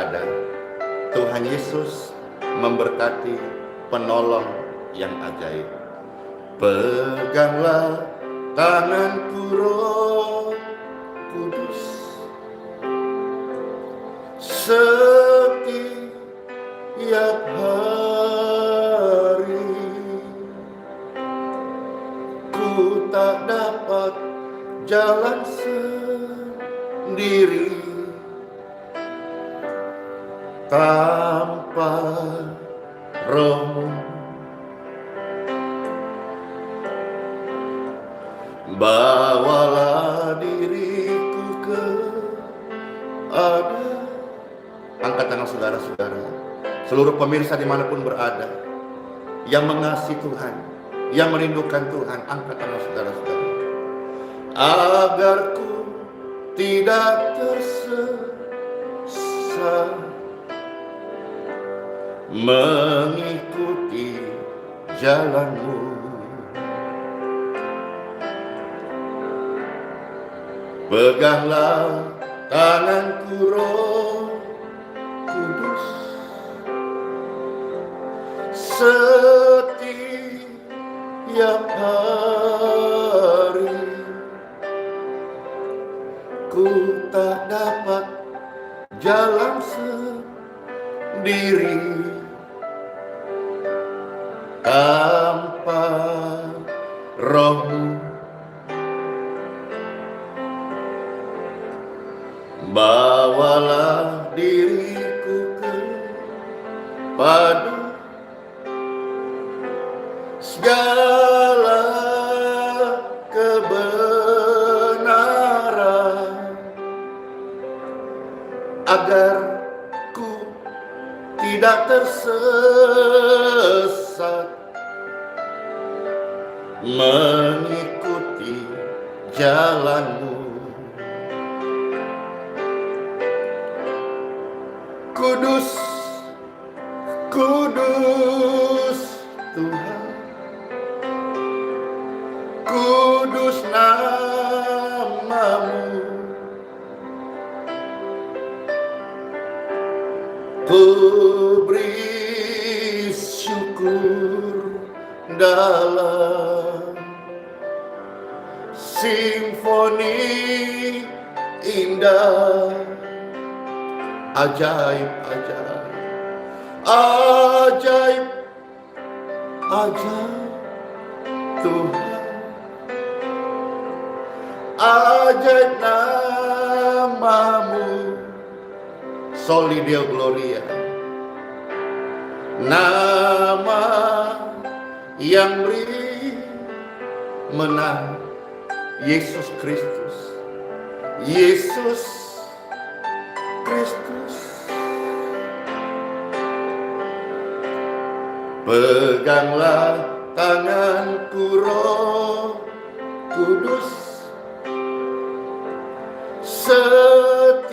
berada. Tuhan Yesus memberkati, penolong yang ajaib. Peganglah tanganku Roh Kudus, setiap hari. Ku tak dapat jalan sendiri tanpa Roh-Mu. Bawalah diriku ke ada. Angkat tangan saudara-saudara, seluruh pemirsa dimanapun berada, yang mengasihi Tuhan, yang merindukan Tuhan, angkat tangan saudara-saudara. Agar ku tidak tersesat mengikuti jalan-Mu. Peganglah tanganku Roh Kudus, setiap hari. Ku tak dapat jalan sendiri tanpa Roh-Mu. Bawalah diriku kepada segala kebenaran, agar ku tidak tersesat mengikuti jalan-Mu. Kudus, kudus Tuhan, kudus nama-Mu. Ku beri syukur dalam simfoni indah. Ajaib, ajaib, ajaib, ajaib Tuhan, ajaib nama-Mu, Soli Deo Gloria. Nama yang beri menang, Yesus Kristus, Yesus Kristus. Peganglah tanganku Roh Kudus, setiap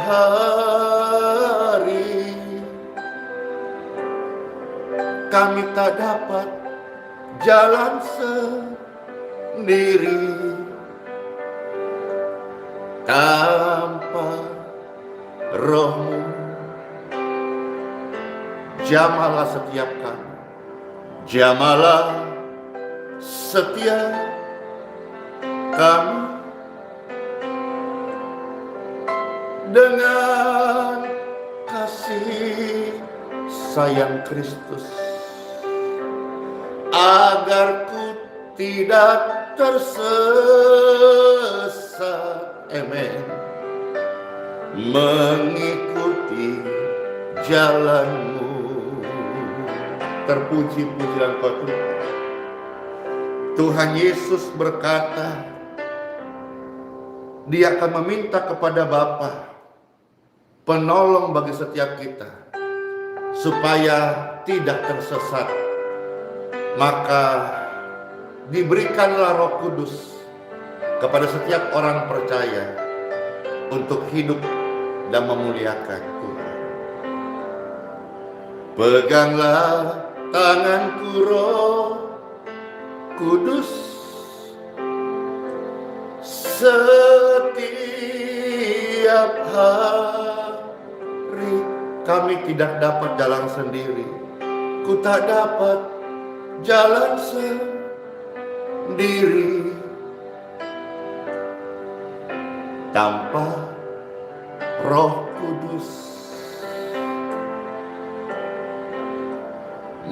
hari. Kami tak dapat jalan sendiri tanpa Roh-Mu. Jamalah setiap kami, jamalah setiap kami dengan kasih sayang Kristus, agar ku tidak tersesat, amen, mengikuti jalan-Mu. Terpuji pujian Kau Tuhan. Tuhan Yesus berkata, Dia akan meminta kepada Bapa penolong bagi setiap kita, supaya tidak tersesat. Maka diberikanlah Roh Kudus kepada setiap orang percaya untuk hidup dan memuliakan Tuhan. Peganglah tanganku Roh Kudus, setiap hari. kami tidak dapat jalan sendiri. Ku tak dapat jalan sendiri tanpa Roh Kudus.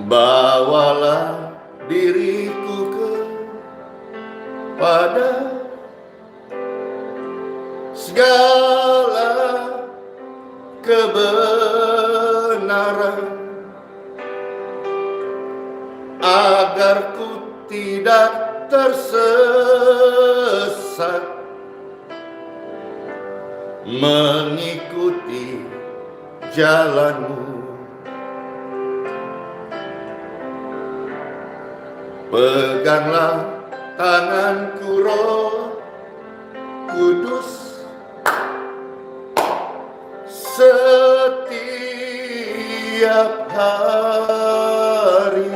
Bawalah diriku kepada segala kebenaran, agar ku tidak tersesat mengikuti jalan-Mu. Peganglah tanganku, Roh Kudus, setiap hari.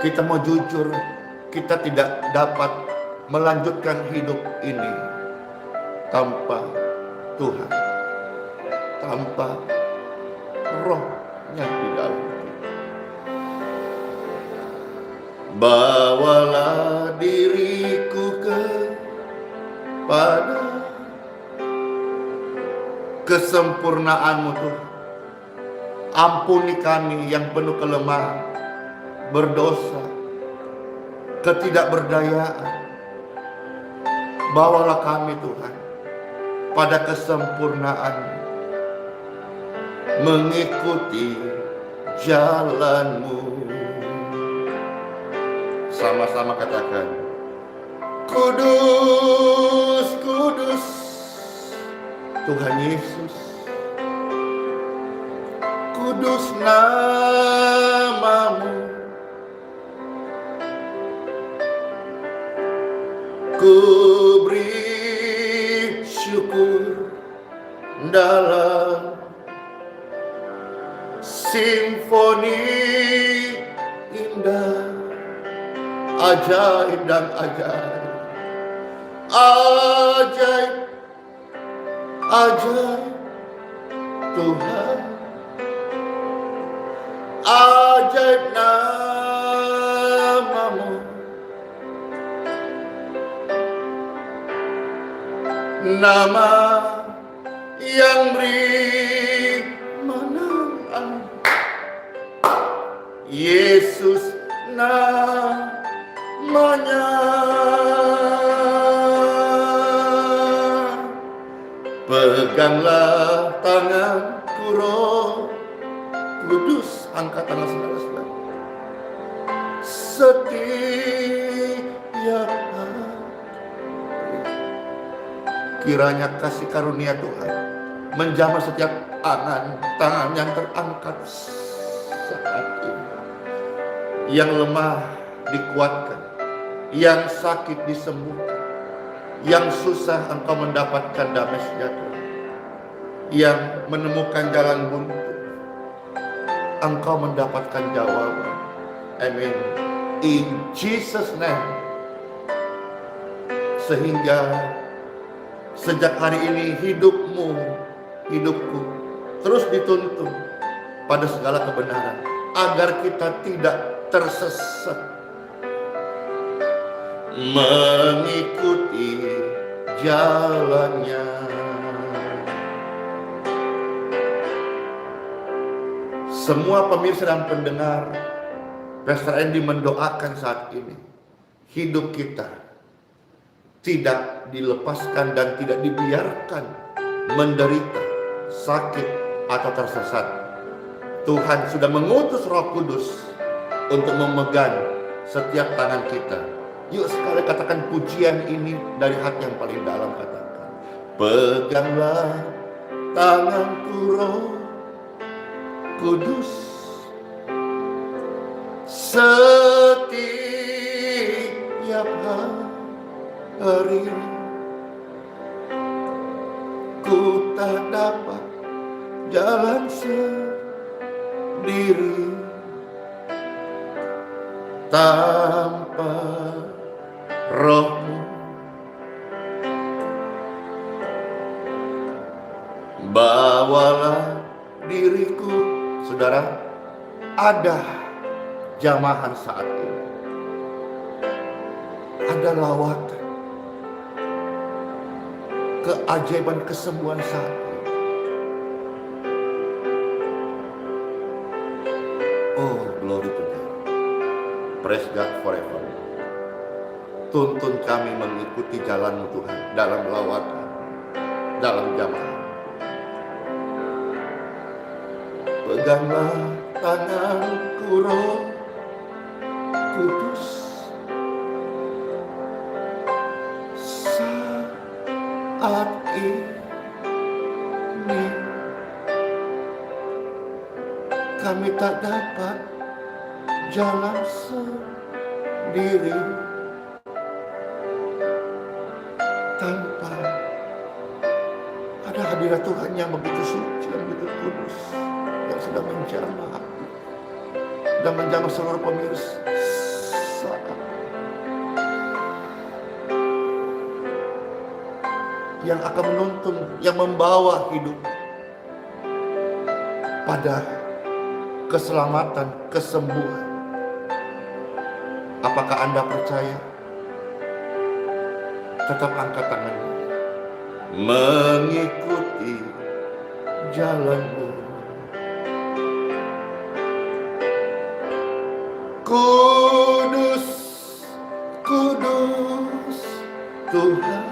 Kita mau jujur, kita tidak dapat melanjutkan hidup ini tanpa Tuhan, tanpa Roh-Nya di dalam. Bawalah diriku kepada kesempurnaan-Mu, Tuhan. Ampuni kami yang penuh kelemahan, berdosa, ketidakberdayaan. Bawalah kami, Tuhan, pada kesempurnaan, mengikuti jalan-Mu. Sama-sama katakan, Kudus, Kudus, Tuhan Yesus. Kudus nama-Mu. Ku beri syukur dalam simfoni indah, ajaib dan ajaib, ajaib, ajaib Tuhan, ajaib nama-Mu. Nama yang beri menang, Yesus namanya. Peganglah tanganku, Roh Kudus. Angkat tangan saudara-saudara. Setiap hari, kiranya kasih karunia Tuhan menjamah setiap tangan yang terangkat saat ini. Yang lemah dikuatkan, yang sakit disembuhkan, yang susah engkau mendapatkan damai sejahtera, yang menemukan jalan buntu engkau mendapatkan jawaban. Amin. In Jesus name. Sehingga sejak hari ini hidupmu, hidupku terus dituntun pada segala kebenaran, agar kita tidak tersesat mengikuti jalannya. Semua pemirsa dan pendengar, Pastor Andy mendoakan saat ini hidup kita tidak dilepaskan dan tidak dibiarkan menderita, sakit, atau tersesat. Tuhan sudah mengutus Roh Kudus untuk memegang setiap tangan kita. Yuk sekali katakan pujian ini dari hati yang paling dalam, katakan, peganglah tanganku, Roh Kudus, setiap hari. Ku tak dapat jalan sendiri tanpa Roh-Mu. Bawalah diriku, saudara, ada jamahan saat ini, ada lawatan, keajaiban kesembuhan saat ini. Oh, glory to God. Praise God forever. Tuntun kami mengikuti jalan-Mu Tuhan, dalam lawatan, dalam jamaah. Peganglah tanganku, Roh Kudus, saat ini kami tak dapat jalan sendiri tanpa ada hadirat Tuhan yang begitu suci dan begitu kudus, yang sedang menjamah hati dan menjamah seluruh pemirsa yang akan menuntun, yang membawa hidup pada keselamatan, kesembuhan. Apakah Anda percaya? Tetap angkat tanganmu, mengikuti jalan-Mu. Kudus, kudus Tuhan,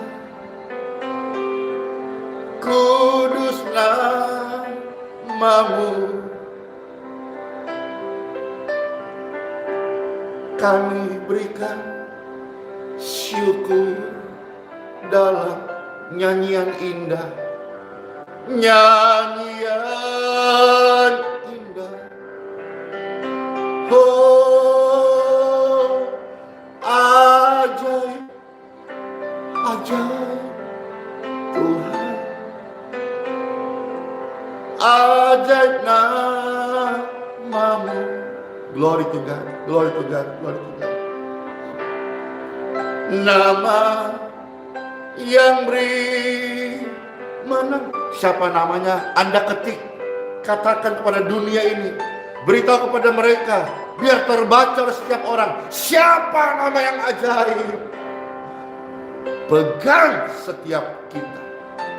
kudus nama-Mu. Kami berikan syukur dalam nyanyian indah, nyanyian indah. Oh, ajaib, ajaib Tuhan, ajaib nama-Mu. Glory to God, glory to God, glory to God. Nama yang beri menang. Siapa namanya? Anda ketik, katakan kepada dunia ini, beritahu kepada mereka, biar terbaca oleh setiap orang, siapa nama yang ajaib. Pegang setiap kita,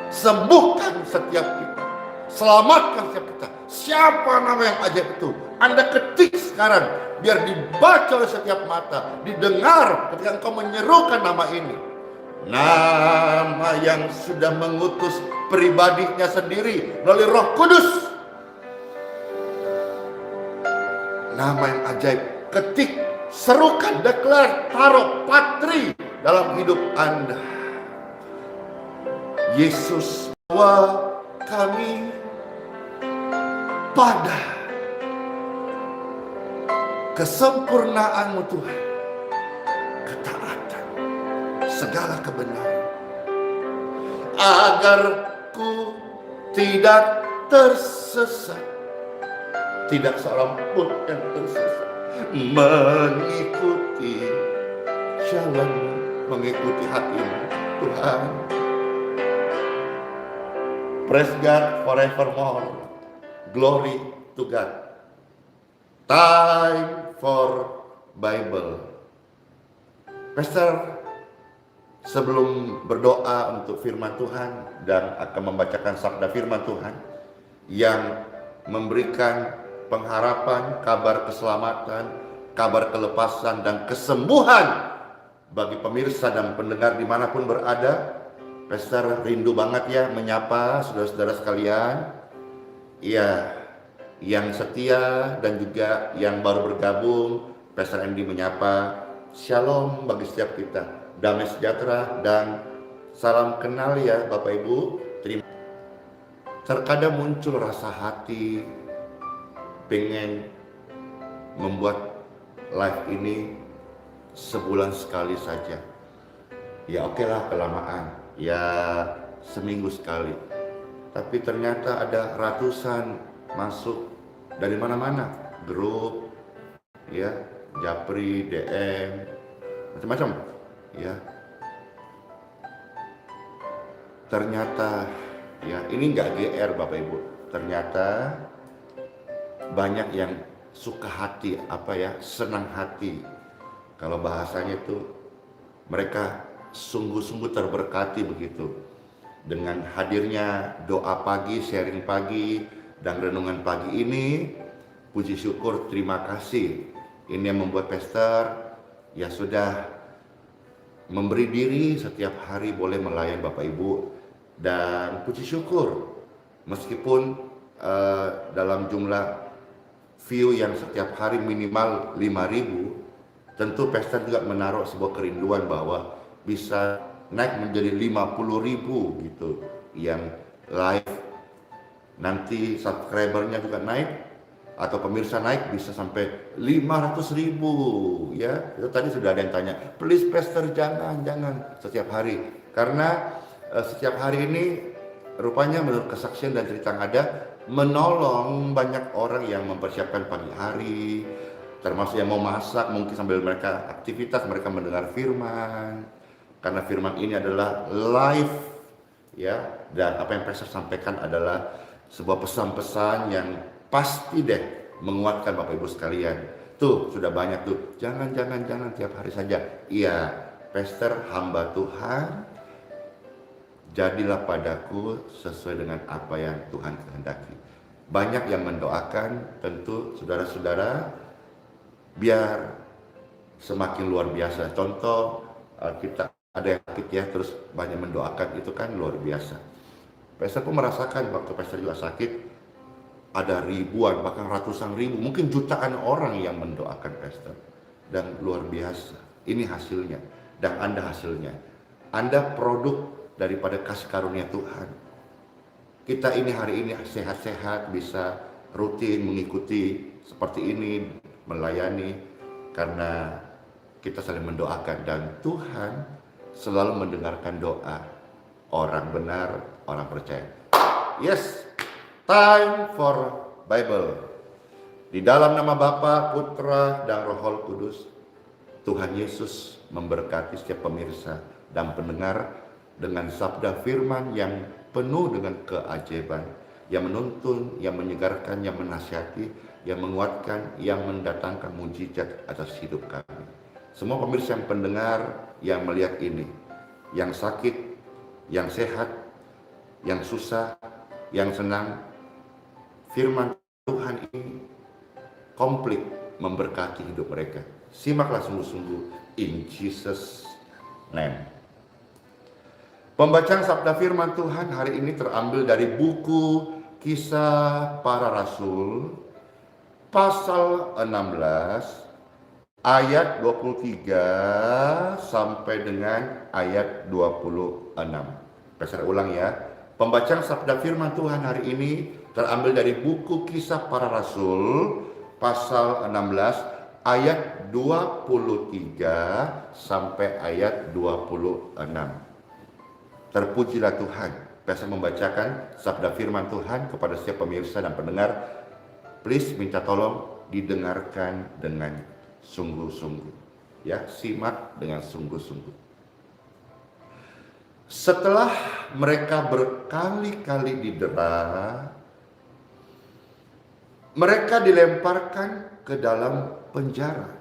sembuhkan setiap kita, selamatkan setiap kita. Siapa nama yang ajaib itu? Anda ketik sekarang, biar dibaca oleh setiap mata, didengar ketika engkau menyerukan nama ini. Nama yang sudah mengutus pribadinya sendiri melalui Roh Kudus. Nama yang ajaib. Ketik, serukan, declare, taruh, patri dalam hidup Anda. Yesus, bawa kami pada kesempurnaan-Mu Tuhan, ketaatan, segala kebenaran, agar ku tidak tersesat, tidak seorang pun yang tersesat, mengikuti jalan-Mu, mengikuti hati-Mu Tuhan. Praise God forevermore. Glory to God. Time for Bible. Pastor, sebelum berdoa untuk firman Tuhan dan akan membacakan sabda firman Tuhan yang memberikan pengharapan, kabar keselamatan, kabar kelepasan dan kesembuhan bagi pemirsa dan pendengar dimanapun berada, Pastor rindu banget ya menyapa saudara-saudara sekalian. Ya, yang setia dan juga yang baru bergabung, Pastor Andy menyapa. Shalom bagi setiap kita, damai sejahtera dan salam kenal ya Bapak Ibu. Terkadang muncul rasa hati pengen membuat live ini sebulan sekali saja. Ya oke lah, kelamaan, ya seminggu sekali. Tapi ternyata ada ratusan masuk dari mana-mana, grup, ya, japri, DM, macam-macam, ya. Ternyata Ya, ini nggak GR Bapak Ibu. Ternyata banyak yang suka hati, senang hati. Kalau bahasanya itu mereka sungguh-sungguh terberkati begitu. Dengan hadirnya doa pagi, sharing pagi, dan renungan pagi ini, puji syukur, terima kasih. Ini yang membuat Pastor ya sudah memberi diri setiap hari boleh melayan Bapak Ibu. Dan puji syukur, meskipun dalam jumlah view yang setiap hari minimal 5.000, tentu Pastor juga menaruh sebuah kerinduan bahwa bisa naik menjadi 50.000 gitu yang live. Nanti subscribernya juga naik atau pemirsa naik bisa sampai 500.000 ya. Itu tadi sudah ada yang tanya, please Pastor jangan setiap hari, karena setiap hari ini rupanya menurut kesaksian dan cerita yang ada, menolong banyak orang yang mempersiapkan pagi hari, termasuk yang mau masak mungkin sambil mereka aktivitas, mereka mendengar firman, karena firman ini adalah live ya. Dan apa yang Pastor sampaikan adalah sebuah pesan-pesan yang pasti deh menguatkan Bapak Ibu sekalian. Tuh sudah banyak tuh, jangan tiap hari saja. Iya, Pastor hamba Tuhan, jadilah padaku sesuai dengan apa yang Tuhan kehendaki. Banyak yang mendoakan, tentu saudara-saudara, biar semakin luar biasa. Contoh, kita ada yang sakit ya, terus banyak mendoakan, itu kan luar biasa. Pastor pun merasakan waktu Pastor juga sakit, ada ribuan, bahkan ratusan ribu, mungkin jutaan orang yang mendoakan Pastor. Dan luar biasa, ini hasilnya, dan Anda hasilnya. Anda produk daripada kasih karunia Tuhan. Kita ini hari ini sehat-sehat, bisa rutin mengikuti seperti ini, melayani, karena kita saling mendoakan, dan Tuhan selalu mendengarkan doa orang benar, orang percaya. Yes, time for Bible. Di dalam nama Bapa, Putra, dan Roh Kudus, Tuhan Yesus memberkati setiap pemirsa dan pendengar dengan sabda firman yang penuh dengan keajaiban, yang menuntun, yang menyegarkan, yang menasihati, yang menguatkan, yang mendatangkan mujizat atas hidup kami. Semua pemirsa yang pendengar, yang melihat ini, yang sakit, yang sehat, yang susah, yang senang, firman Tuhan ini komplit memberkati hidup mereka. Simaklah sungguh-sungguh in Jesus name. Pembacaan sabda firman Tuhan hari ini terambil dari buku Kisah Para Rasul pasal 16 ayat 23 sampai dengan ayat 26. Pastor ulang ya. Pembacaan sabda firman Tuhan hari ini terambil dari buku Kisah Para Rasul pasal 16 ayat 23 sampai ayat 26. Terpujilah Tuhan. Pastor membacakan sabda firman Tuhan kepada setiap pemirsa dan pendengar. Please minta tolong didengarkan dengan sungguh-sungguh. Ya, simak dengan sungguh-sungguh. Setelah mereka berkali-kali didera, mereka dilemparkan ke dalam penjara.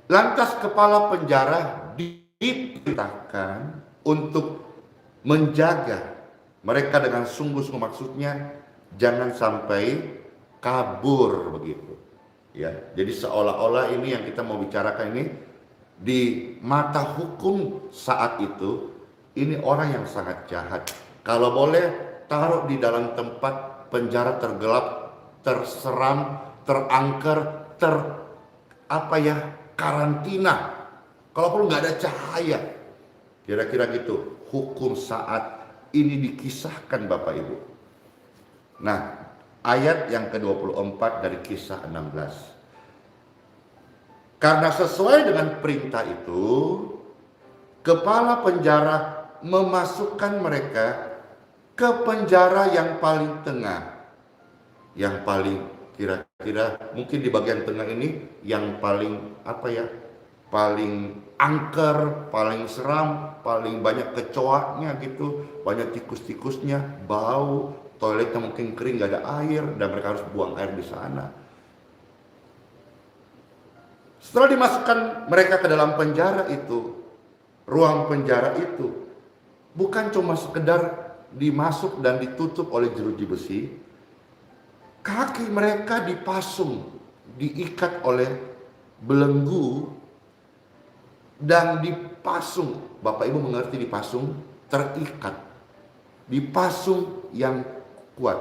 Lantas kepala penjara diperintahkan untuk menjaga mereka dengan sungguh-sungguh, maksudnya jangan sampai kabur begitu. Ya, jadi seolah-olah ini yang kita mau bicarakan ini di mata hukum saat itu, ini orang yang sangat jahat. Kalau boleh taruh di dalam tempat penjara tergelap, terseram, terangker, karantina. Kalaupun nggak ada cahaya, kira-kira gitu. Hukum saat ini dikisahkan Bapak Ibu. Nah, ayat yang ke-24 dari Kisah 16. Karena sesuai dengan perintah itu, kepala penjara memasukkan mereka ke penjara yang paling tengah. Yang paling kira-kira mungkin di bagian tengah ini yang paling paling angker, paling seram, paling banyak kecoaknya gitu, banyak tikus-tikusnya, bau, toiletnya mungkin kering, gak ada air, dan mereka harus buang air di sana. Setelah dimasukkan mereka ke dalam penjara itu, ruang penjara itu, bukan cuma sekedar dimasuk dan ditutup oleh jeruji besi, kaki mereka dipasung, diikat oleh belenggu, dan dipasung. Bapak Ibu mengerti dipasung? Terikat. Dipasung yang kuat.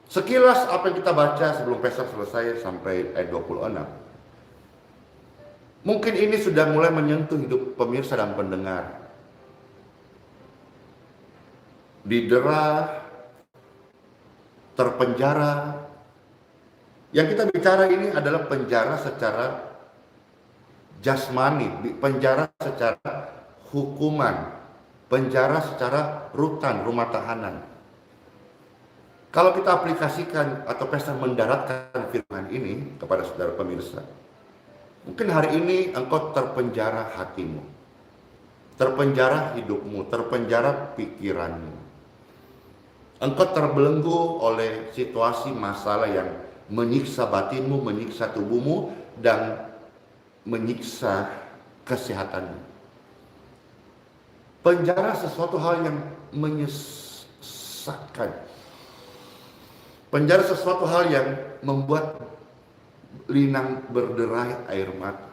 Sekilas apa yang kita baca sebelum Pesak selesai sampai ayat 26. Mungkin ini sudah mulai menyentuh hidup pemirsa dan pendengar. Didera, terpenjara. Yang kita bicara ini adalah penjara secara jasmani, penjara secara hukuman, penjara secara rutan, rumah tahanan. Kalau kita aplikasikan atau Pesak mendaratkan firman ini kepada saudara pemirsa, mungkin hari ini engkau terpenjara hatimu, terpenjara hidupmu, terpenjara pikiranmu. Engkau terbelenggu oleh situasi masalah yang menyiksa batinmu, menyiksa tubuhmu, dan menyiksa kesehatanmu. Penjara sesuatu hal yang menyesatkan. Penjara sesuatu hal yang membuat Linang berderai air mata.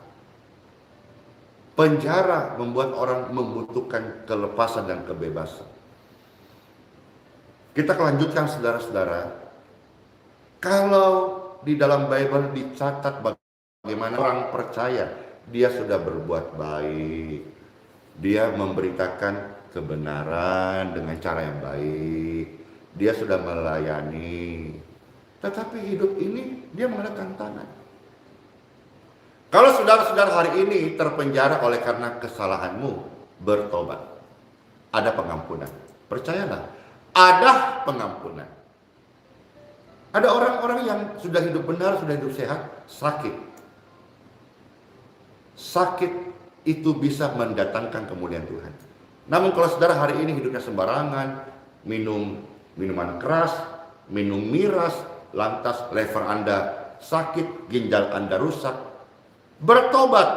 Penjara membuat orang membutuhkan kelepasan dan kebebasan. Kita lanjutkan saudara-saudara. Kalau di dalam Bible dicatat bagaimana orang percaya dia sudah berbuat baik, dia memberitakan kebenaran dengan cara yang baik, dia sudah melayani, tetapi hidup ini dia mengalami tantangan. Kalau saudara-saudara hari ini terpenjara oleh karena kesalahanmu, bertobat, ada pengampunan. Percayalah, ada pengampunan. Ada orang-orang yang sudah hidup benar, sudah hidup sehat, sakit. Sakit itu bisa mendatangkan kemuliaan Tuhan. Namun kalau saudara hari ini hidupnya sembarangan, minum minuman keras, minum miras, lantas lever Anda sakit, ginjal Anda rusak, bertobat.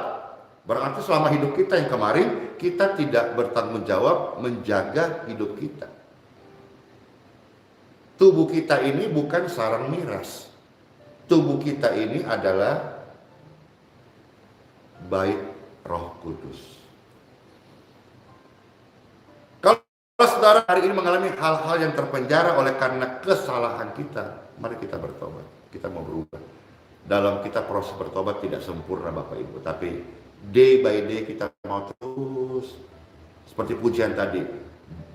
Berarti selama hidup kita yang kemarin, kita tidak bertanggung jawab menjaga hidup kita. Tubuh kita ini bukan sarang miras. Tubuh kita ini adalah bait Roh Kudus. Kalau saudara hari ini mengalami hal-hal yang terpenjara oleh karena kesalahan kita, mari kita bertobat. Kita mau berubah. Dalam kita proses bertobat tidak sempurna Bapak Ibu, tapi day by day kita mau terus seperti pujian tadi,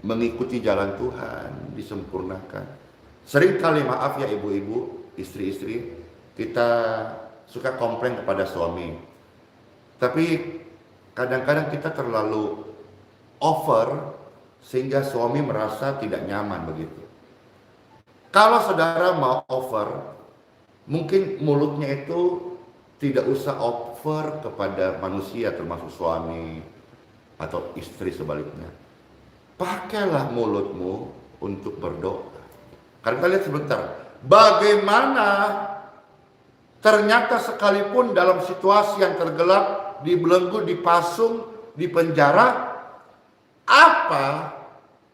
mengikuti jalan Tuhan, disempurnakan. Seringkali maaf ya ibu-ibu, istri-istri, kita suka komplain kepada suami. Tapi kadang-kadang kita terlalu over sehingga suami merasa tidak nyaman begitu. Kalau saudara mau over, mungkin mulutnya itu tidak usah over kepada manusia termasuk suami atau istri sebaliknya. Pakailah mulutmu untuk berdoa. Karena kita lihat sebentar, bagaimana ternyata sekalipun dalam situasi yang tergelap, dibelenggu, dipasung, dipenjara, apa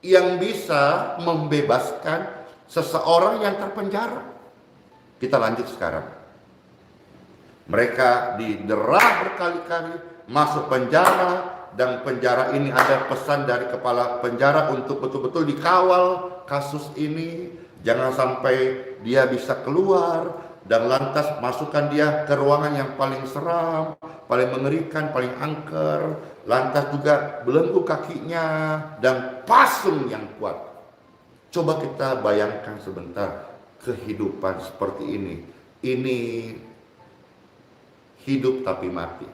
yang bisa membebaskan seseorang yang terpenjara? Kita lanjut sekarang. Mereka didera berkali-kali, masuk penjara, dan penjara ini ada pesan dari kepala penjara untuk betul-betul dikawal kasus ini. Jangan sampai dia bisa keluar, dan lantas masukkan dia ke ruangan yang paling seram, paling mengerikan, paling angker. Lantas juga belenggu kakinya dan pasung yang kuat. Coba kita bayangkan sebentar kehidupan seperti ini. Ini hidup tapi mati.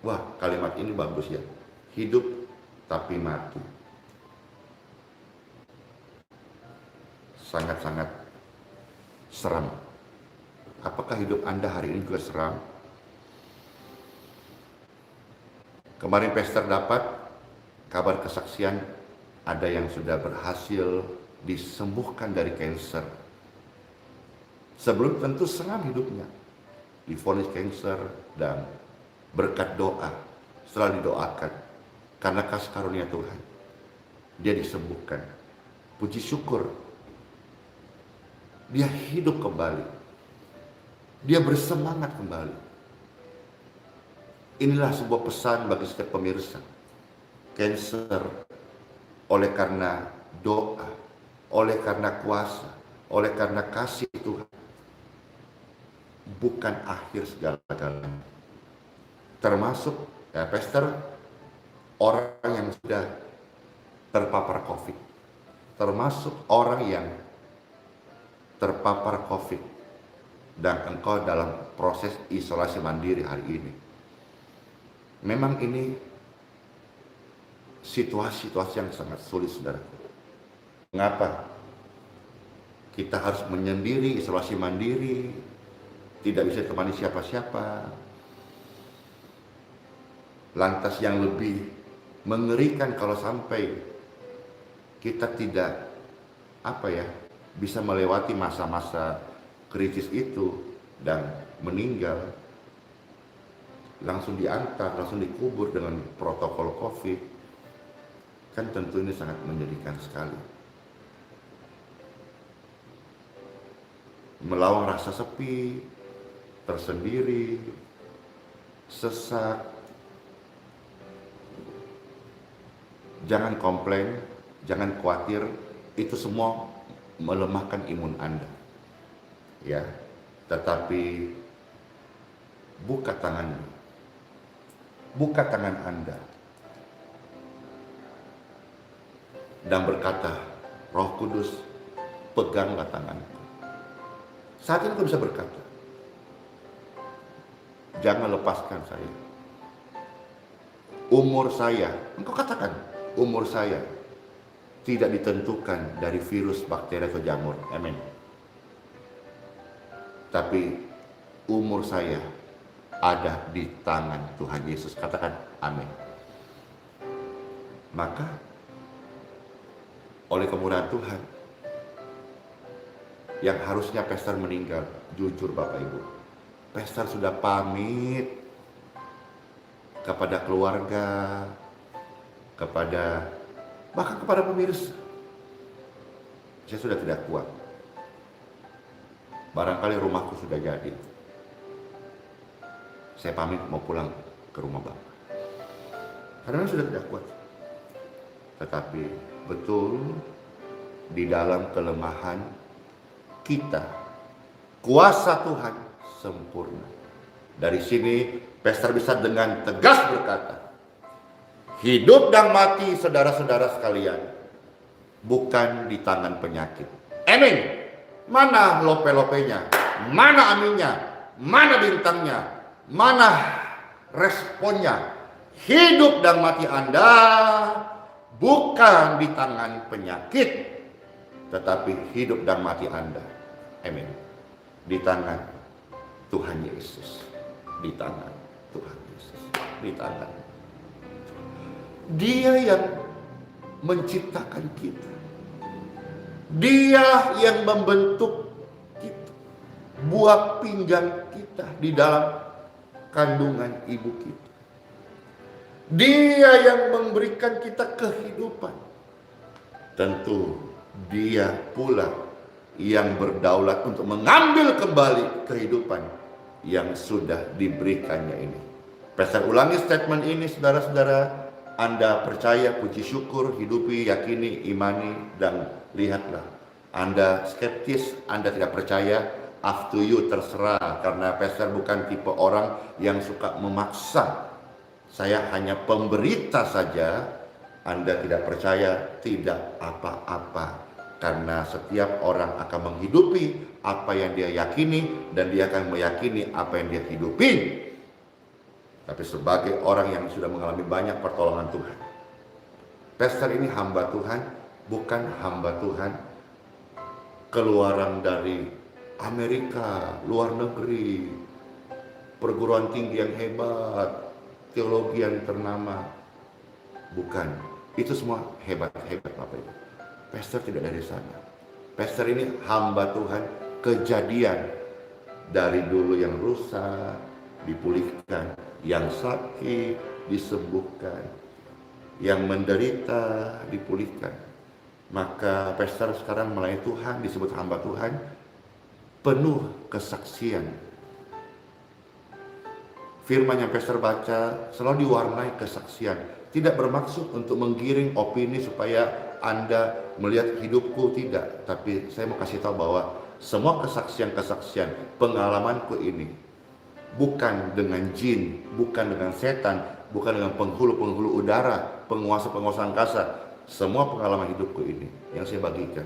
Wah, kalimat ini bagus ya. Hidup tapi mati. Sangat-sangat seram. Apakah hidup Anda hari ini juga seram? Kemarin Pastor dapat kabar kesaksian ada yang sudah berhasil disembuhkan dari kanker. Sebelum tentu seram hidupnya, divonis kanker dan berkat doa, setelah didoakan, karena kasih karunia Tuhan, dia disembuhkan. Puji syukur, dia hidup kembali, dia bersemangat kembali. Inilah sebuah pesan bagi setiap pemirsa. Kanker oleh karena doa, oleh karena kuasa, oleh karena kasih Tuhan, bukan akhir segala-galanya. Termasuk ya Pastor, orang yang sudah terpapar COVID, termasuk orang yang terpapar COVID dan engkau dalam proses isolasi mandiri hari ini. Memang ini situasi-situasi yang sangat sulit, saudaraku. Mengapa kita harus menyendiri, isolasi mandiri, tidak bisa temani siapa-siapa? Lantas yang lebih mengerikan kalau sampai kita tidak bisa melewati masa-masa kritis itu dan meninggal, langsung diantar, langsung dikubur dengan protokol COVID, kan tentu ini sangat menyedihkan sekali. Melawan rasa sepi, tersendiri, sesak. Jangan komplain, jangan khawatir, itu semua melemahkan imun Anda. Ya, tetapi buka tanganmu. Buka tangan Anda dan berkata, Roh Kudus, peganglah tanganku. Saat ini kau bisa berkata, jangan lepaskan saya. Umur saya, engkau katakan, umur saya tidak ditentukan dari virus, bakteri, atau jamur. Amin. Tapi umur saya ada di tangan Tuhan Yesus. Katakan amin. Maka oleh kemurahan Tuhan, yang harusnya Pastor meninggal, jujur Bapak Ibu, Pastor sudah pamit kepada keluarga, bahkan kepada pemirsa. Saya sudah tidak kuat. Barangkali rumahku sudah jadi. Saya pamit mau pulang ke rumah Bapak. Karena sudah tidak kuat. Tetapi betul di dalam kelemahan kita, kuasa Tuhan sempurna. Dari sini Pastor bisa dengan tegas berkata, hidup dan mati saudara-saudara sekalian bukan di tangan penyakit. Amin. Mana lope-lopenya? Mana aminnya? Mana bintangnya? Mana responnya? Hidup dan mati Anda bukan di tangan penyakit, tetapi hidup dan mati Anda, amin, di tangan Tuhan Yesus. Di tangan Tuhan Yesus. Di tangan. Dia yang menciptakan kita. Dia yang membentuk kita. Buah pinggang kita di dalam kandungan ibu kita. Dia yang memberikan kita kehidupan. Tentu dia pula yang berdaulat untuk mengambil kembali kehidupan yang sudah diberikannya ini. Pastor ulangi statement ini, saudara-saudara. Anda percaya, puji syukur, hidupi, yakini, imani, dan lihatlah. Anda skeptis, Anda tidak percaya, up to you, terserah. Karena Pastor bukan tipe orang yang suka memaksa. Saya hanya pemberita saja. Anda tidak percaya, tidak apa-apa. Karena setiap orang akan menghidupi apa yang dia yakini, dan dia akan meyakini apa yang dia hidupi. Tapi sebagai orang yang sudah mengalami banyak pertolongan Tuhan, Pastor ini hamba Tuhan, bukan hamba Tuhan keluaran dari Amerika, luar negeri, perguruan tinggi yang hebat, teologi yang ternama. Bukan. Itu semua hebat-hebat Bapak Ibu. Pastor tidak dari sana. Pastor ini hamba Tuhan, kejadian dari dulu yang rusak dipulihkan, yang sakit disembuhkan, yang menderita dipulihkan. Maka pastor sekarang melayani Tuhan, disebut hamba Tuhan, penuh kesaksian. Firman yang pastor baca selalu diwarnai kesaksian. Tidak bermaksud untuk menggiring opini supaya Anda melihat hidupku, tidak. Tapi saya mau kasih tahu bahwa semua kesaksian-kesaksian pengalamanku ini bukan dengan jin, bukan dengan setan, bukan dengan penghulu-penghulu udara, penguasa-penguasa angkasa. Semua pengalaman hidupku ini yang saya bagikan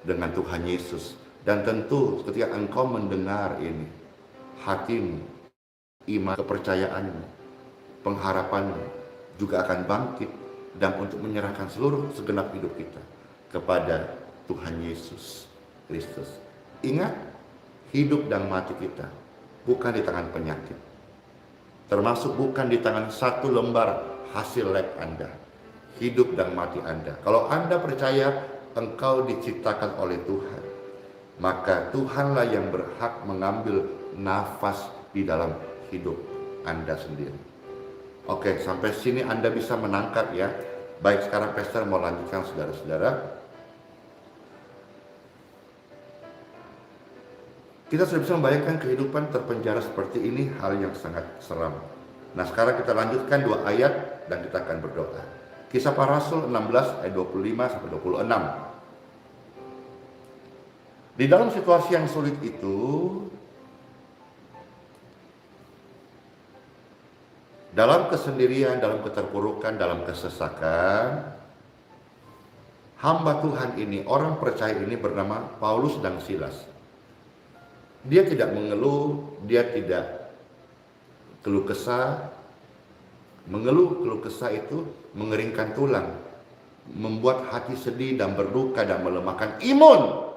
dengan Tuhan Yesus. Dan tentu ketika engkau mendengar ini, hatimu, iman, kepercayaanmu, pengharapanmu juga akan bangkit dan untuk menyerahkan seluruh segenap hidup kita kepada Tuhan Yesus Kristus. Ingat, hidup dan mati kita bukan di tangan penyakit, termasuk bukan di tangan satu lembar hasil lab Anda. Hidup dan mati Anda, kalau Anda percaya engkau diciptakan oleh Tuhan, maka Tuhanlah yang berhak mengambil nafas di dalam hidup Anda sendiri. Oke, sampai sini Anda bisa menangkap ya. Baik, sekarang pastor mau lanjutkan saudara-saudara. Kita sudah bisa membayangkan kehidupan terpenjara seperti ini, hal yang sangat seram. Nah, sekarang kita lanjutkan 2 ayat dan kita akan berdoa. Kisah Para Rasul 16 ayat 25 sampai 26. Di dalam situasi yang sulit itu, dalam kesendirian, dalam keterpurukan, dalam kesesakan, hamba Tuhan ini, orang percaya ini bernama Paulus dan Silas. Dia tidak mengeluh, dia tidak keluh kesah. Mengeluh, keluh kesah itu mengeringkan tulang, membuat hati sedih dan berduka dan melemahkan imun.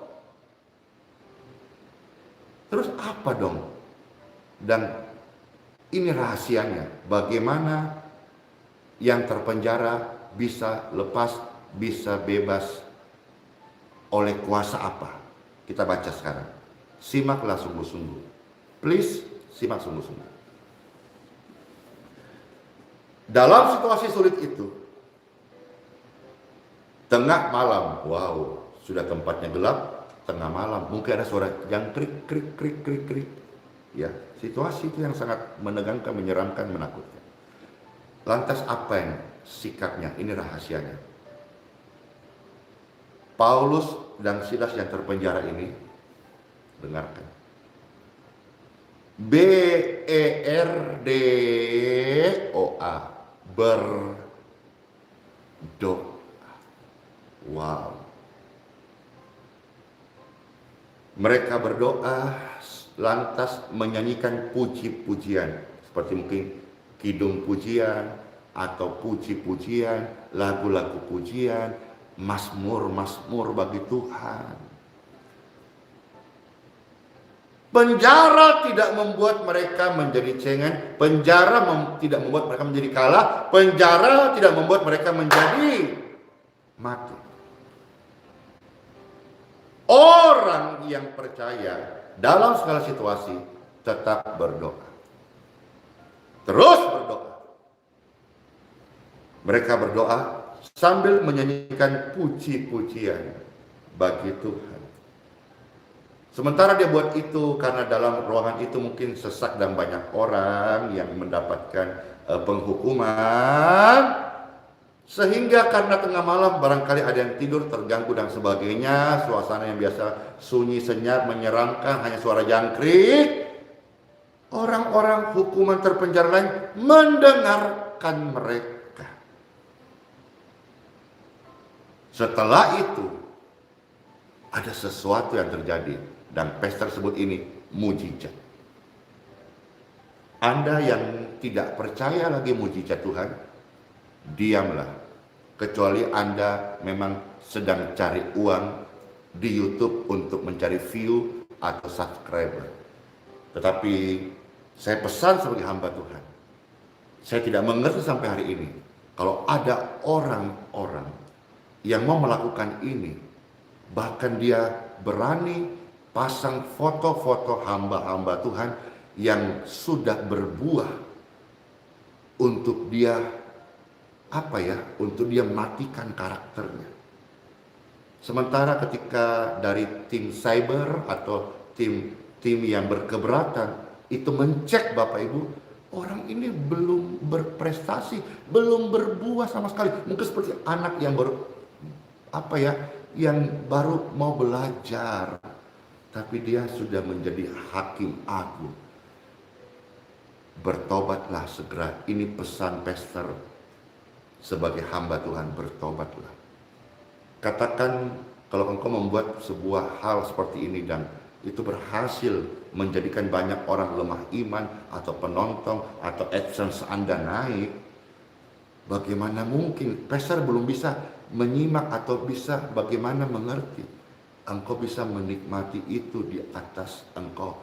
Terus apa dong? Dan ini rahasianya, bagaimana yang terpenjara bisa lepas, bisa bebas oleh kuasa apa? Kita baca sekarang. Simaklah sungguh-sungguh. Please, simak sungguh-sungguh. Dalam situasi sulit itu, tengah malam, wow, sudah tempatnya gelap, tengah malam, mungkin ada suara yang krik, krik, krik, krik, krik. Ya, situasi itu yang sangat menegangkan, menyeramkan, menakutkan. Lantas apa yang sikapnya? Ini rahasianya. Paulus dan Silas yang terpenjara ini, dengarkan. BERDOA, berdoa. Wow. Mereka berdoa lantas menyanyikan puji-pujian, seperti mungkin kidung pujian atau puji-pujian, lagu-lagu pujian, mazmur-mazmur bagi Tuhan. Penjara tidak membuat mereka menjadi cengeng, penjara tidak membuat mereka menjadi kalah, penjara tidak membuat mereka menjadi mati. Orang yang percaya dalam segala situasi tetap berdoa. Terus berdoa. Mereka berdoa sambil menyanyikan puji-pujian bagi Tuhan. Sementara dia buat itu karena dalam ruangan itu mungkin sesak dan banyak orang yang mendapatkan penghukuman. Sehingga karena tengah malam barangkali ada yang tidur, terganggu dan sebagainya. Suasana yang biasa sunyi, senyap, menyeramkan, hanya suara jangkrik. Orang-orang hukuman terpenjara lain mendengarkan mereka. Setelah itu ada sesuatu yang terjadi. Dan pastor sebut ini mujizat. Anda yang tidak percaya lagi mujizat Tuhan, diamlah. Kecuali Anda memang sedang cari uang di YouTube untuk mencari view atau subscriber. Tetapi saya pesan sebagai hamba Tuhan, Saya tidak mengerti sampai hari ini. Kalau ada orang-orang yang mau melakukan ini, bahkan dia berani pasang foto-foto hamba-hamba Tuhan yang sudah berbuah untuk dia untuk dia matikan karakternya. Sementara ketika dari tim cyber atau tim yang berkeberatan itu mencek Bapak Ibu, orang ini belum berprestasi, belum berbuah sama sekali. Mungkin seperti anak yang baru mau belajar, tapi dia sudah menjadi hakim agung. Bertobatlah segera. Ini pesan pastor sebagai hamba Tuhan, bertobatlah. Katakan kalau engkau membuat sebuah hal seperti ini dan itu berhasil menjadikan banyak orang lemah iman atau penonton atau AdSense Anda naik, bagaimana mungkin pastor belum bisa menyimak atau bisa bagaimana mengerti? Engkau bisa menikmati itu di atas engkau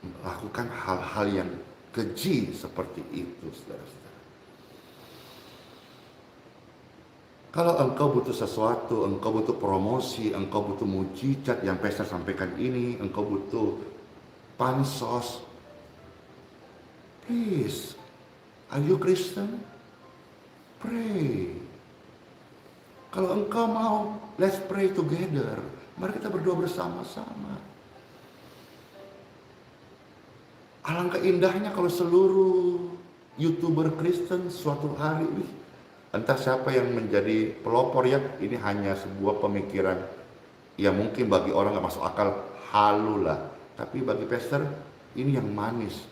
melakukan hal-hal yang keji seperti itu, saudara-saudara. Kalau engkau butuh sesuatu, engkau butuh promosi, engkau butuh mujizat yang pastor sampaikan ini, engkau butuh pansos, please, are you Christian? Pray. Kalau engkau mau, let's pray together. Mari kita berdoa bersama-sama. Alangkah indahnya kalau seluruh YouTuber Kristen suatu hari, entah siapa yang menjadi pelopor ya, ini hanya sebuah pemikiran yang mungkin bagi orang gak masuk akal, halu lah. Tapi bagi pastor, ini yang manis.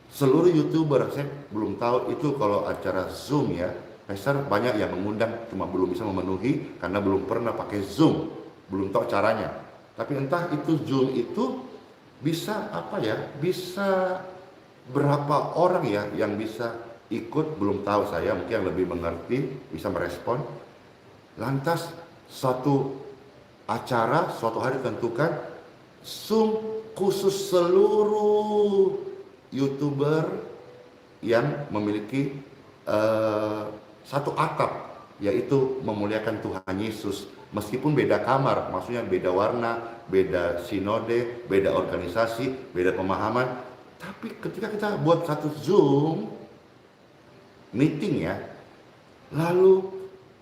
Seluruh YouTuber, saya belum tahu itu kalau acara Zoom ya, pastor banyak yang mengundang, cuma belum bisa memenuhi karena belum pernah pakai Zoom, belum tahu caranya. Tapi entah itu Zoom itu bisa bisa berapa orang ya yang bisa ikut, belum tahu saya, mungkin yang lebih mengerti bisa merespon. Lantas suatu acara, suatu hari tentukan Zoom khusus seluruh YouTuber yang memiliki satu atap, yaitu memuliakan Tuhan Yesus. Meskipun beda kamar, maksudnya beda warna, beda sinode, beda organisasi, beda pemahaman, tapi ketika kita buat satu Zoom meeting ya, lalu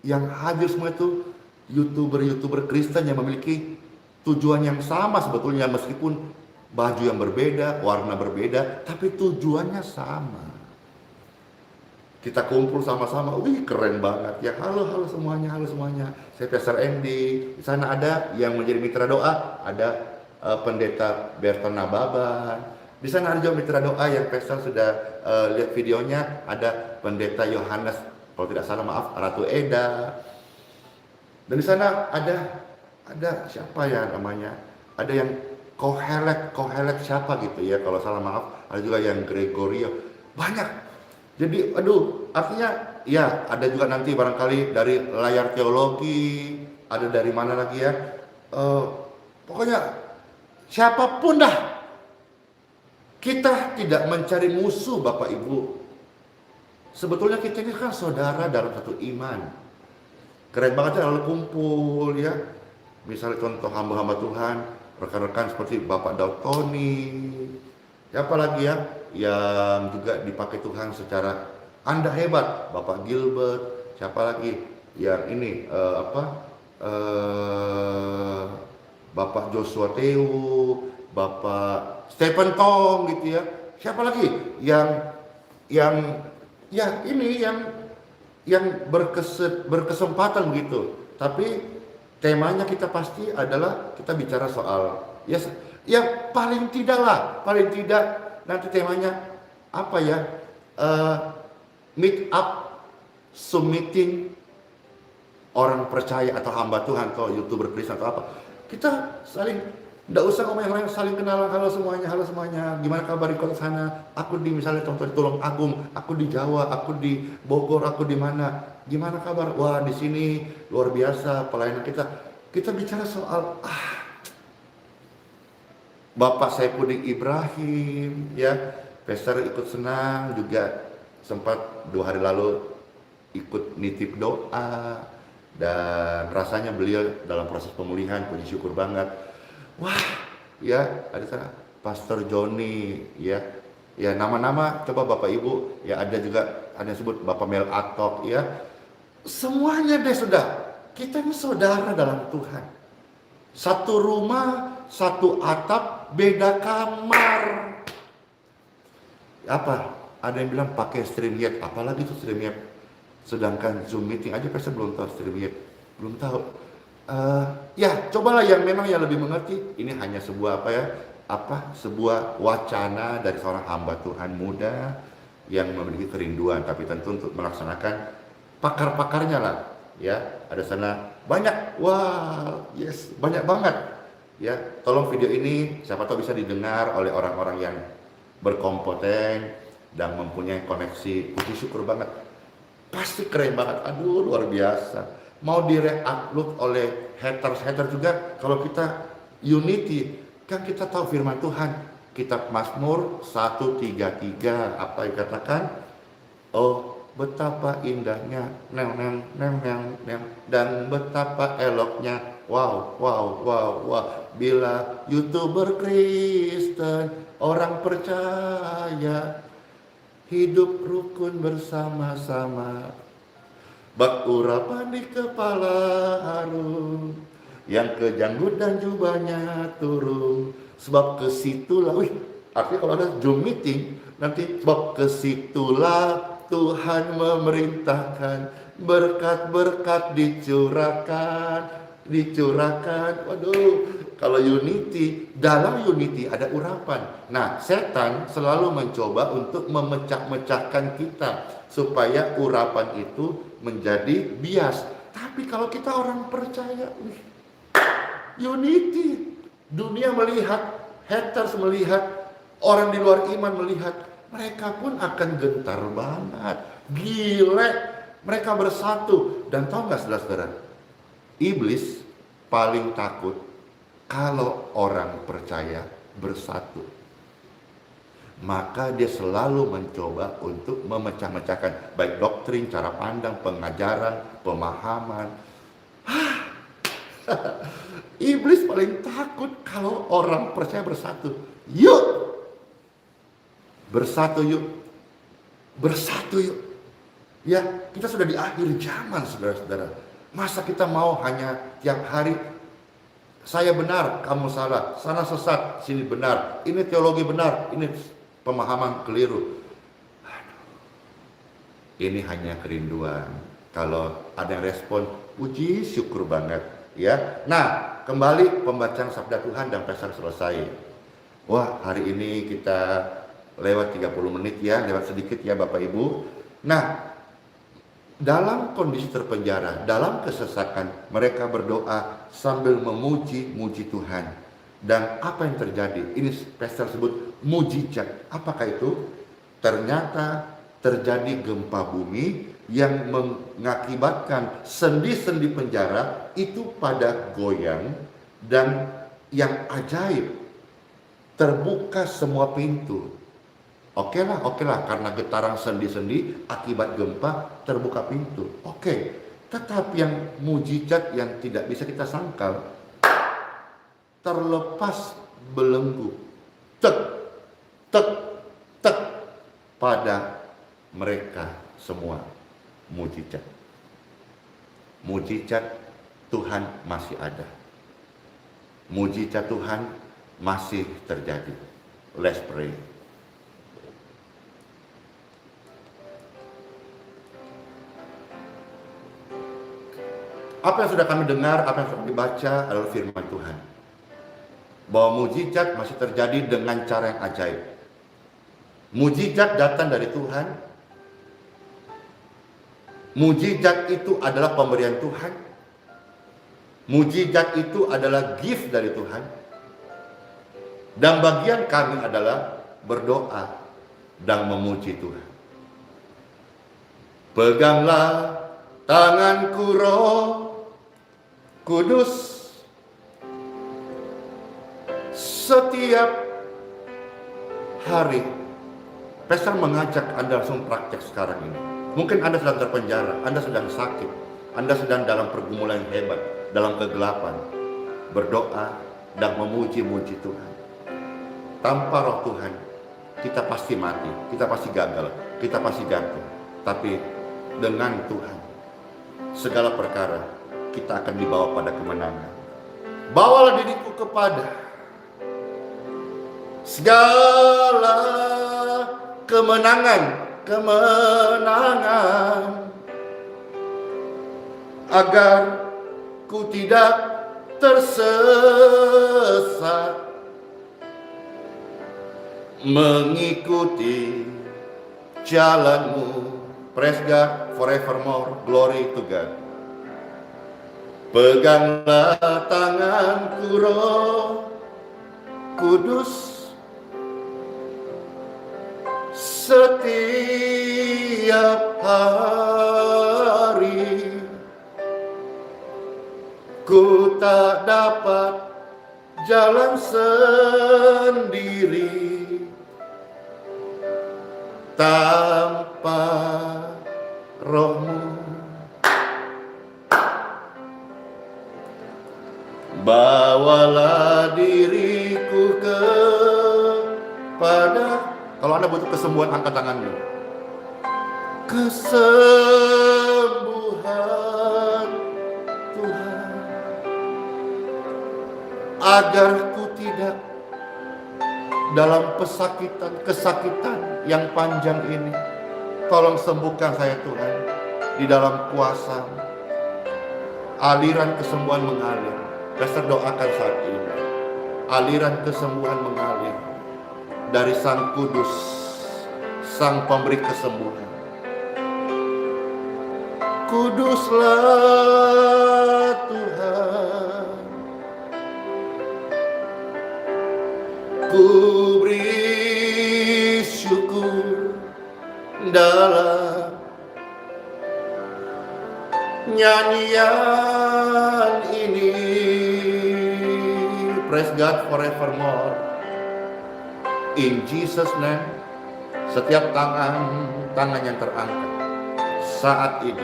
yang hadir semua itu YouTuber Kristen yang memiliki tujuan yang sama sebetulnya, meskipun baju yang berbeda, warna berbeda, tapi tujuannya sama. Kita kumpul sama-sama, keren banget ya. Halo semuanya, saya Pastor Andy. Di sana ada yang menjadi mitra doa, ada pendeta Berton Nababan. Di sana ada juga mitra doa yang Pastor sudah lihat videonya, ada pendeta Yohanes, kalau tidak salah maaf, Ratu Eda. Dan di sana ada siapa ya namanya? Ada yang Kohelet siapa gitu ya, kalau salah maaf. Ada juga yang Gregorio. Banyak. Jadi artinya ya ada juga nanti barangkali dari layar teologi, ada dari mana lagi ya. Pokoknya siapapun dah. Kita tidak mencari musuh Bapak Ibu. Sebetulnya kita ini kan saudara dalam satu iman. Keren banget ya lalu kumpul ya. Misalnya contoh hamba-hamba Tuhan, rekan-rekan seperti Bapak Daud Tony. Siapa lagi ya yang juga dipakai Tuhan secara Anda hebat, Bapak Gilbert. Siapa lagi yang ini Bapak Joshua Teu, Bapak Stephen Tong gitu ya. Siapa lagi yang berkesempatan begitu. Tapi temanya kita pasti adalah kita bicara soal paling tidak nanti temanya meet up, submitting orang percaya atau hamba Tuhan atau YouTuber Kristen atau apa. Kita saling, tidak usah ngomong yang lain, saling kenalan, halo semuanya, gimana kabar di kota sana, aku di misalnya contoh di Tulung Agung, aku di Jawa, aku di Bogor, aku di mana, gimana kabar, wah di sini luar biasa pelayanan kita bicara soal Bapak Saifuddin Ibrahim ya, Pastor ikut senang juga, sempat 2 hari lalu ikut nitip doa, dan rasanya beliau dalam proses pemulihan, puji syukur banget. Wah, ya ada sana Pastor Joni, ya nama-nama coba Bapak Ibu, ya ada juga ada yang sebut Bapak Mel Atok, ya semuanya deh sudah, kita ini saudara dalam Tuhan. Satu rumah, satu atap, beda kamar. Apa? Ada yang bilang pakai StreamYard, apalagi itu StreamYard. Sedangkan Zoom meeting aja pasti belum tahu StreamYard, belum tahu. Ya cobalah yang memang yang lebih mengerti. Ini hanya sebuah sebuah wacana dari seorang hamba Tuhan muda yang memiliki kerinduan, tapi tentu untuk melaksanakan pakar-pakarnya lah. Ya ada sana banyak, wah yes banyak banget. Ya tolong video ini siapa tahu bisa didengar oleh orang-orang yang berkompeten dan mempunyai koneksi. Puji syukur banget, pasti keren banget, aduh luar biasa. Mau di-upload oleh haters juga. Kalau kita unity, kan kita tahu firman Tuhan, kitab Mazmur 133 apa yang katakan, oh betapa indahnya dan betapa eloknya, wow bila YouTuber Kristen, orang percaya hidup rukun bersama-sama, bak urapan di kepala harum, yang kejanggut dan jubahnya turun, sebab kesitulah, artinya kalau ada Zoom meeting nanti, sebab kesitulah Tuhan memerintahkan, berkat-berkat dicurahkan. Waduh, kalau unity, dalam unity ada urapan. Nah, setan selalu mencoba untuk memecah-mecahkan kita supaya urapan itu menjadi bias. Tapi kalau kita orang percaya, unity, dunia melihat, haters melihat, orang di luar iman melihat, mereka pun akan gentar banget, gile, mereka bersatu. Dan tahu nggak saudara-saudara, iblis paling takut kalau orang percaya bersatu. Maka dia selalu mencoba untuk memecah-mecahkan, baik doktrin, cara pandang, pengajaran, pemahaman. Iblis paling takut kalau orang percaya bersatu. Yuk bersatu yuk. Ya, kita sudah di akhir zaman, saudara-saudara. Masa kita mau hanya tiap hari saya benar, kamu salah, sana sesat, sini benar, ini teologi benar, ini pemahaman keliru. Ini hanya kerinduan. Kalau ada yang respon, puji syukur banget, ya. Nah, kembali pembacaan sabda Tuhan dan pesan selesai. Wah, hari ini kita lewat 30 menit ya, lewat sedikit ya Bapak Ibu. Nah, dalam kondisi terpenjara, dalam kesesakan, mereka berdoa sambil memuji Tuhan. Dan apa yang terjadi? Ini pastor sebut mujizat. Apakah itu? Ternyata terjadi gempa bumi yang mengakibatkan sendi-sendi penjara itu pada goyang, dan yang ajaib, terbuka semua pintu. Oke lah, karena getaran sendi-sendi akibat gempa terbuka pintu. Oke. Tetapi yang mujizat yang tidak bisa kita sangkal, terlepas belenggu, tek pada mereka semua. Mujizat Tuhan masih ada. Mujizat Tuhan masih terjadi. Let's pray. Apa yang sudah kami dengar, apa yang sudah kami baca adalah firman Tuhan. Bahwa mujizat masih terjadi dengan cara yang ajaib. Mujizat datang dari Tuhan. Mujizat itu adalah pemberian Tuhan. Mujizat itu adalah gift dari Tuhan. Dan bagian kami adalah berdoa dan memuji Tuhan. Peganglah tanganku Roh Kudus, setiap hari Pastor mengajak Anda langsung praktek sekarang ini. Mungkin Anda sedang terpenjara, Anda sedang sakit, Anda sedang dalam pergumulan yang hebat, dalam kegelapan. Berdoa dan memuji-muji Tuhan. Tanpa roh Tuhan, kita pasti mati, kita pasti gagal, kita pasti jatuh. Tapi dengan Tuhan, segala perkara kita akan dibawa pada kemenangan. Bawalah diriku kepada segala kemenangan, agar ku tidak tersesat mengikuti jalanmu. Praise God forevermore, glory to God. Peganglah tanganku Roh Kudus, setiap hari. Ku tak dapat jalan sendiri tanpa rohmu. Bawalah diriku kepada, kalau Anda butuh kesembuhan, angkat tanganmu. Kesembuhan Tuhan, agar ku tidak dalam kesakitan yang panjang ini. Tolong sembuhkan saya Tuhan, di dalam kuasa aliran kesembuhan mengalir. Pastor doakan saat ini, aliran kesembuhan mengalir dari Sang Kudus, Sang Pemberi kesembuhan. Kuduslah Tuhan, ku beri syukur dalam nyanyian ini. Praise God forevermore. In Jesus name, setiap tangan yang terangkat saat ini,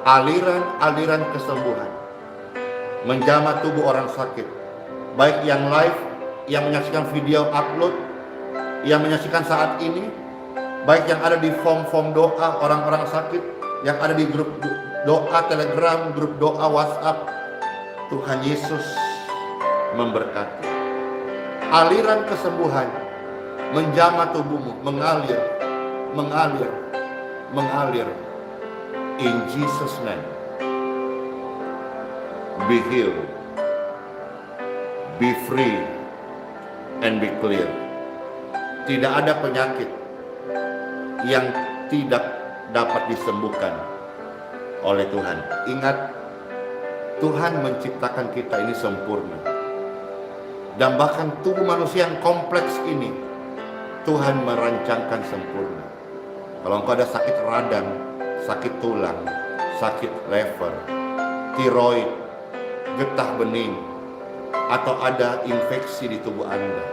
aliran kesembuhan menjamah tubuh orang sakit, baik yang live, yang menyaksikan video upload, yang menyaksikan saat ini, baik yang ada di form doa orang-orang sakit, yang ada di grup doa Telegram, grup doa WhatsApp. Tuhan Yesus memberkati. Aliran kesembuhan menjamah tubuhmu, mengalir. In Jesus name, be healed, be free, and be clear. Tidak ada penyakit yang tidak dapat disembuhkan oleh Tuhan. Ingat, Tuhan menciptakan kita ini sempurna. Dan bahkan tubuh manusia yang kompleks ini Tuhan merancangkan sempurna. Kalau engkau ada sakit radang, sakit tulang, sakit lever, tiroid, getah bening, atau ada infeksi di tubuh Anda,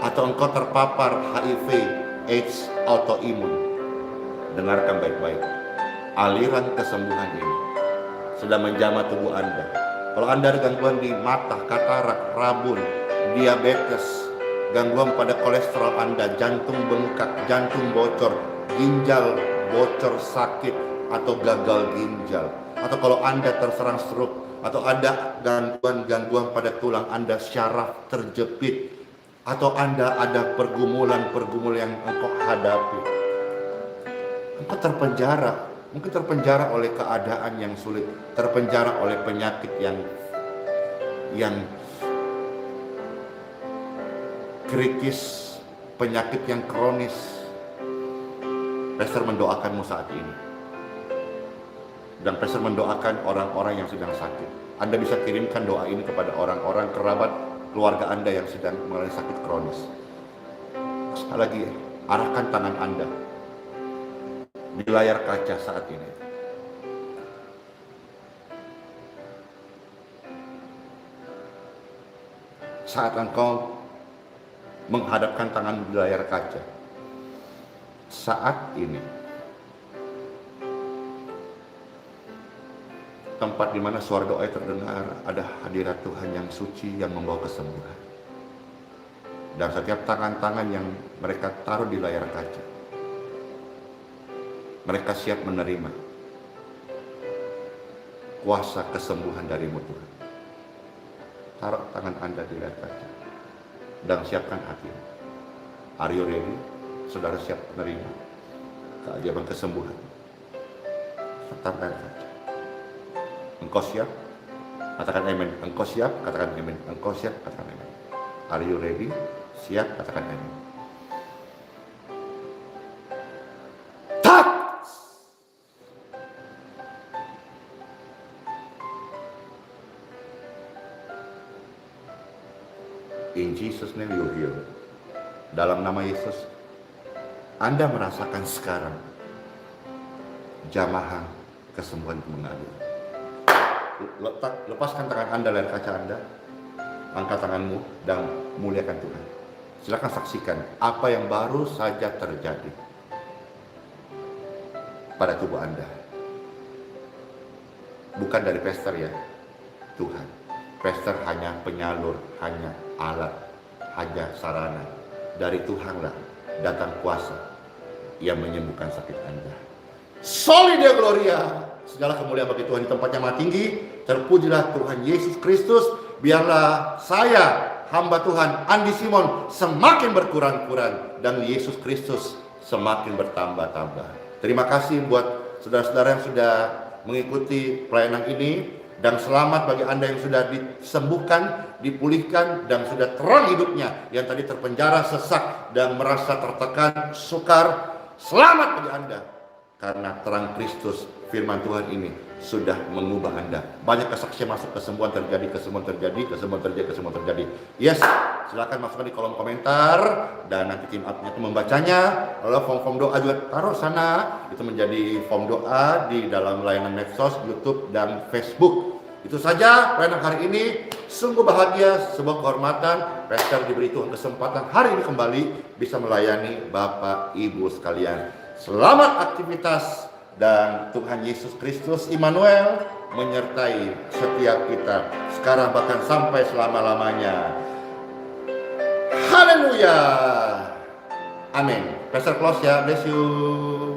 atau engkau terpapar HIV, AIDS, autoimun, dengarkan baik-baik. Aliran kesembuhan ini sedang menjamah tubuh Anda. Kalau Anda ada gangguan di mata, katarak, rabun, diabetes, gangguan pada kolesterol Anda, jantung bengkak, jantung bocor, ginjal bocor sakit, atau gagal ginjal, atau kalau Anda terserang stroke, atau ada gangguan pada tulang Anda, syaraf terjepit, atau Anda ada pergumulan yang engkau hadapi, engkau terpenjara. Mungkin terpenjara oleh keadaan yang sulit, terpenjara oleh penyakit yang kritis, penyakit yang kronis. Pastor mendoakanmu saat ini. Dan Pastor mendoakan orang-orang yang sedang sakit. Anda bisa kirimkan doa ini kepada orang-orang kerabat keluarga Anda yang sedang mengalami sakit kronis. Sekali lagi, arahkan tangan Anda di layar kaca saat ini. Saat engkau menghadapkan tangan di layar kaca, saat ini tempat di mana suara doa terdengar, ada hadirat Tuhan yang suci yang membawa kesembuhan. Dan setiap tangan-tangan yang mereka taruh di layar kaca, mereka siap menerima kuasa kesembuhan darimu Tuhan. Taruh tangan Anda di layar kaca dan siapkan hatimu. Are you ready? Saudara siap menerima keajaiban kesembuhan? Tetap layar kaca. Engkau siap? Katakan amin. Engkau siap? Katakan amin. Engkau siap? Katakan amin. Are you ready? Siap? Katakan amin. Touch! In Jesus name you heal. Dalam nama Yesus, Anda merasakan sekarang jamahan kesembuhan mengalir. Lepaskan tangan Anda dari kaca Anda, angkat tanganmu dan muliakan Tuhan. Silakan saksikan apa yang baru saja terjadi pada tubuh Anda. Bukan dari pastor ya, Tuhan. Pastor hanya penyalur, hanya alat, hanya sarana. Dari Tuhanlah datang kuasa yang menyembuhkan sakit Anda. Soli Deo Gloria. Segala kemuliaan bagi Tuhan di tempat yang maha tinggi. Terpujilah Tuhan Yesus Kristus. Biarlah saya, hamba Tuhan Andi Simon, semakin berkurang-kurang dan Yesus Kristus semakin bertambah-tambah. Terima kasih buat saudara-saudara yang sudah mengikuti pelayanan ini. Dan selamat bagi Anda yang sudah disembuhkan, dipulihkan, dan sudah terang hidupnya. Yang tadi terpenjara, sesak, dan merasa tertekan, sukar. Selamat bagi Anda. Karena terang Kristus, firman Tuhan ini sudah mengubah Anda. Banyak kesaksian masuk, kesembuhan terjadi, kesembuhan terjadi, kesembuhan terjadi, kesembuhan terjadi. Yes, silakan masukkan di kolom komentar. Dan nanti tim admin itu membacanya. Lalu form-form doa juga taruh sana. Itu menjadi form doa di dalam layanan medsos, YouTube, dan Facebook. Itu saja pelayanan hari ini. Sungguh bahagia, sebuah kehormatan. Pastor diberi Tuhan kesempatan hari ini kembali bisa melayani Bapak Ibu sekalian. Selamat aktivitas dan Tuhan Yesus Kristus Immanuel menyertai setiap kita sekarang bahkan sampai selama-lamanya. Haleluya. Amin. Pastor close ya. Bless you.